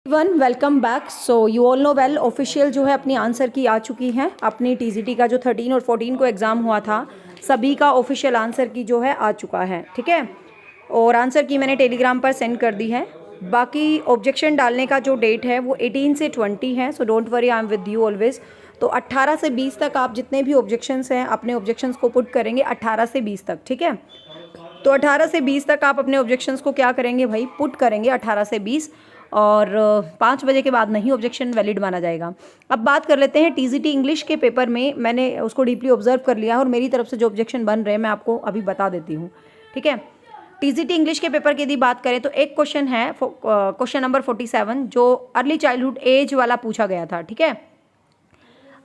One welcome back. So you all know well, official जो है अपनी आंसर की आ चुकी हैं। अपनी टीजीटी का जो 13 और 14 को एग्ज़ाम हुआ था, सभी का ऑफिशियल आंसर की जो है आ चुका है, ठीक है। और आंसर की मैंने टेलीग्राम पर सेंड कर दी है। बाकी ऑब्जेक्शन डालने का जो डेट है वो 18 से 20 है। So don't worry, I am with you always. तो 18 से 20 तक आप जितने भी ऑब्जेक्शंस हैं अपने ऑब्जेक्शंस को पुट करेंगे 18 से 20 तक, ठीक है। तो 18 से 20 तक आप अपने ऑब्जेक्शंस को क्या करेंगे भाई, पुट करेंगे 18 से 20, और 5 बजे के बाद नहीं ऑब्जेक्शन वैलिड माना जाएगा। अब बात कर लेते हैं टीजीटी इंग्लिश के पेपर में। मैंने उसको डीपली ऑब्जर्व कर लिया और मेरी तरफ से जो ऑब्जेक्शन बन रहे हैं मैं आपको अभी बता देती हूँ, ठीक है। टीजीटी इंग्लिश के पेपर की यदि बात करें तो एक क्वेश्चन है, क्वेश्चन नंबर 47, जो अर्ली चाइल्डहुड एज वाला पूछा गया था, ठीक है।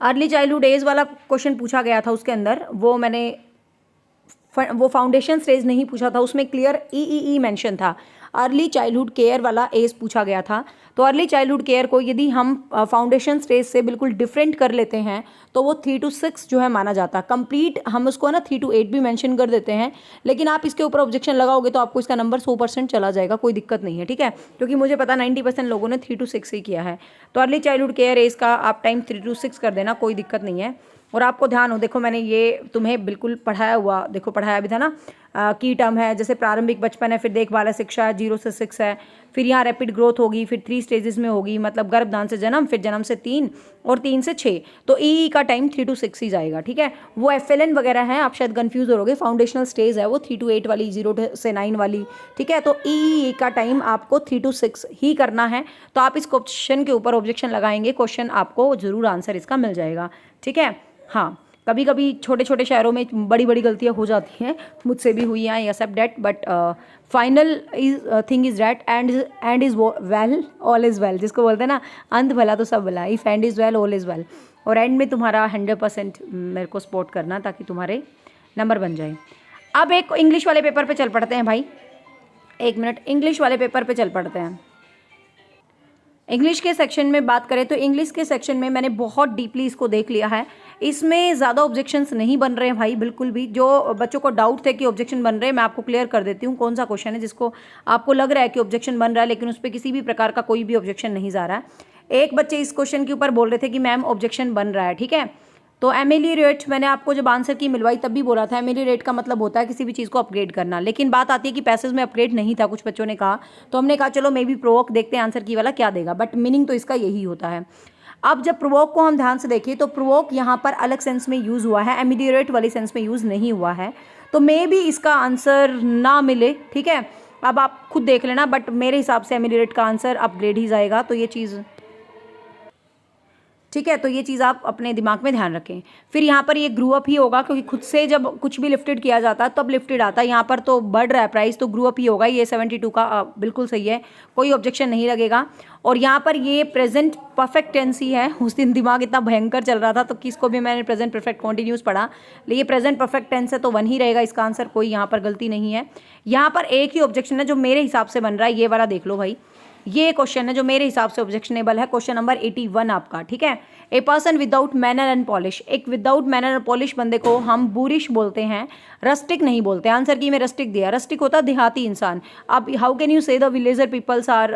अर्ली चाइल्डहुड एज वाला क्वेश्चन पूछा गया था, उसके अंदर वो फाउंडेशन स्टेज नहीं पूछा था, उसमें क्लियर ई मेंशन था। अर्ली चाइल्डहुड केयर वाला एज पूछा गया था। तो अर्ली चाइल्डहुड केयर को यदि हम फाउंडेशन स्टेज से बिल्कुल डिफरेंट कर लेते हैं तो वो 3 to 6 जो है माना जाता। कंप्लीट हम उसको ना 3 to 8 भी मेंशन कर देते हैं, लेकिन आप इसके ऊपर ऑब्जेक्शन लगाओगे तो आपको इसका नंबर 100% चला जाएगा, कोई दिक्कत नहीं है, ठीक है। क्योंकि मुझे पता 90% लोगों ने 3 to 6 ही किया है। तो अर्ली चाइल्डहुड केयर एज का आप टाइम 3 to 6 कर देना, कोई दिक्कत नहीं है। और आपको ध्यान हो, देखो मैंने ये तुम्हें बिल्कुल पढ़ाया हुआ, देखो पढ़ाया भी था ना। की टर्म है, जैसे प्रारंभिक बचपन है, फिर देखभाल शिक्षा है, 0 से 6 है, फिर यहाँ रैपिड ग्रोथ होगी, फिर 3 स्टेजेस में होगी, मतलब गर्भधान से जन्म, फिर जन्म से 3 और 3 से 6। तो ई का टाइम 3 to 6 ही जाएगा, ठीक है। वो FLN वगैरह है, आप शायद कंफ्यूज हो गए। फाउंडेशनल स्टेज है वो 3 to 8 वाली, 0 से 9 वाली, ठीक है। तो ई का टाइम आपको 3 to 6 ही करना है। तो आप इस क्वेश्चन के ऊपर ऑब्जेक्शन लगाएंगे, क्वेश्चन आपको जरूर आंसर इसका मिल जाएगा, ठीक है। हाँ, कभी कभी छोटे छोटे शहरों में बड़ी बड़ी गलतियाँ हो जाती हैं, मुझसे भी हुई हैं, I accept that, but final thing is that end is well all is well, जिसको बोलते हैं ना, अंत भला तो सब भला, if end is well all is well. और एंड में तुम्हारा 100% मेरे को सपोर्ट करना ताकि तुम्हारे नंबर बन जाए। अब एक इंग्लिश वाले पेपर पे चल पड़ते हैं भाई, एक मिनट, इंग्लिश वाले पेपर पे चल पड़ते हैं। इंग्लिश के सेक्शन में बात करें तो इंग्लिश के सेक्शन में मैंने बहुत डीपली इसको देख लिया है। इसमें ज़्यादा ऑब्जेक्शंस नहीं बन रहे हैं भाई, बिल्कुल भी। जो बच्चों को डाउट थे कि ऑब्जेक्शन बन रहे हैं, मैं आपको क्लियर कर देती हूँ कौन सा क्वेश्चन है जिसको आपको लग रहा है कि ऑब्जेक्शन बन रहा है, लेकिन उस पर किसी भी प्रकार का कोई भी ऑब्जेक्शन नहीं जा रहा है। एक बच्चे इस क्वेश्चन के ऊपर बोल रहे थे कि मैम ऑब्जेक्शन बन रहा है, ठीक है। तो एमिली रेट, मैंने आपको जब आंसर की मिलवाई तब भी बोला था, एमिली रेट का मतलब होता है किसी भी चीज़ को अपग्रेड करना। लेकिन बात आती है कि पैसेज में अपग्रेड नहीं था, कुछ बच्चों ने कहा, तो हमने कहा चलो मे बी प्रोवोक देखते हैं आंसर की वाला क्या देगा, बट मीनिंग तो इसका यही होता है। अब जब प्रोवोक को हम ध्यान से देखें तो प्रोवोक यहाँ पर अलग सेंस में यूज़ हुआ है, एमिली रेट वाली सेंस में यूज़ नहीं हुआ है। तो मे बी इसका आंसर ना मिले, ठीक है। अब आप खुद देख लेना, बट मेरे हिसाब से एमिली रेट का आंसर अपग्रेड ही जाएगा। तो ये चीज़, ठीक है, तो ये चीज़ आप अपने दिमाग में ध्यान रखें। फिर यहाँ पर ये ग्रू अप ही होगा, क्योंकि खुद से जब कुछ भी लिफ्टेड किया जाता है तब लिफ्टेड आता है। यहाँ पर तो बढ़ रहा है प्राइस, तो ग्रू अप ही होगा। ये 72 का बिल्कुल सही है, कोई ऑब्जेक्शन नहीं लगेगा। और यहाँ पर ये प्रेजेंट परफेक्ट टेंस ही है। उस दिन दिमाग इतना भयंकर चल रहा था तो किसको भी मैंने प्रेजेंट परफेक्ट कॉन्टिन्यूस पढ़ा, लेकिन ये प्रेजेंट परफेक्ट टेंस है तो 1 ही रहेगा इसका आंसर, कोई यहाँ पर गलती नहीं है। यहाँ पर एक ही ऑब्जेक्शन है जो मेरे हिसाब से बन रहा है, ये वाला देख लो भाई। ये क्वेश्चन है जो मेरे हिसाब से ऑब्जेक्शनेबल है, क्वेश्चन नंबर 81 आपका, ठीक है। A person without manner and polish, एक विदाउट मैनर एंड पॉलिश बंदे को हम बुरिश बोलते हैं, रस्टिक नहीं बोलते। आंसर की में रस्टिक दिया, रस्टिक होता देहाती इंसान। अब how can you say the villager peoples are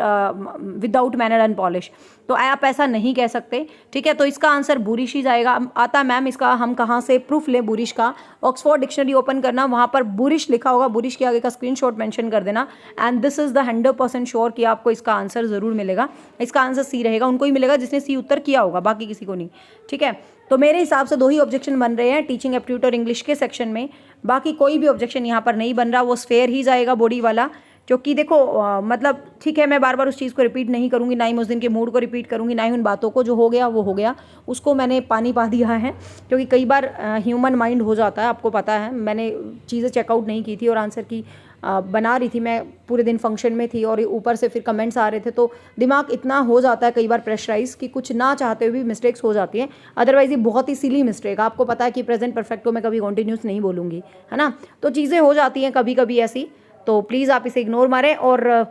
without manner and polish, तो आप ऐसा नहीं कह सकते, ठीक है। तो इसका आंसर बुरिश ही जाएगा। आता मैम इसका हम कहाँ से प्रूफ लें बुरिश का, ऑक्सफोर्ड डिक्शनरी ओपन करना, वहाँ पर बुरिश लिखा होगा, बुरिश के आगे का स्क्रीनशॉट मेंशन कर देना, and this is the 100% sure कि आपको इसका आंसर जरूर मिलेगा। इसका आंसर सी रहेगा, उनको ही मिलेगा जिसने सी उत्तर किया होगा, बाकी किसी को नहीं, ठीक है। तो मेरे हिसाब से 2 ही ऑब्जेक्शन बन रहे हैं टीचिंग एप्टीट्यूड और इंग्लिश के सेक्शन में, बाकी कोई भी ऑब्जेक्शन यहाँ पर नहीं बन रहा। वो स्फेयर ही जाएगा बॉडी वाला, क्योंकि देखो मतलब ठीक है, मैं बार बार उस चीज़ को रिपीट नहीं करूँगी, ना ही उस दिन के मूड को रिपीट करूँगी, ना ही उन बातों को, जो हो गया वो हो गया, उसको मैंने पानी पा दिया है। क्योंकि कई बार ह्यूमन माइंड हो जाता है, आपको पता है, मैंने चीज़ें चेकआउट नहीं की थी और आंसर की बना रही थी, मैं पूरे दिन फंक्शन में थी और ऊपर से फिर कमेंट्स आ रहे थे, तो दिमाग इतना हो जाता है कई बार प्रेशराइज कि कुछ ना चाहते हुए भी मिस्टेक्स हो जाती हैं। अदरवाइज ये बहुत ही सिली मिस्टेक, आपको पता है कि प्रेजेंट परफेक्ट को मैं कभी कॉन्टिन्यूस नहीं बोलूँगी, है ना। तो चीज़ें हो जाती हैं कभी कभी ऐसी, तो प्लीज़ आप इसे इग्नोर मारें। और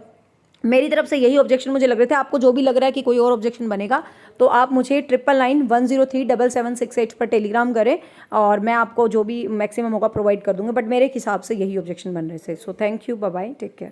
मेरी तरफ से यही ऑब्जेक्शन मुझे लग रहे थे। आपको जो भी लग रहा है कि कोई और ऑब्जेक्शन बनेगा तो आप मुझे 9991037768 पर टेलीग्राम करें और मैं आपको जो भी मैक्सिमम होगा प्रोवाइड कर दूंगा, बट मेरे हिसाब से यही ऑब्जेक्शन बन रहे थे। So thank you, bye bye, take care.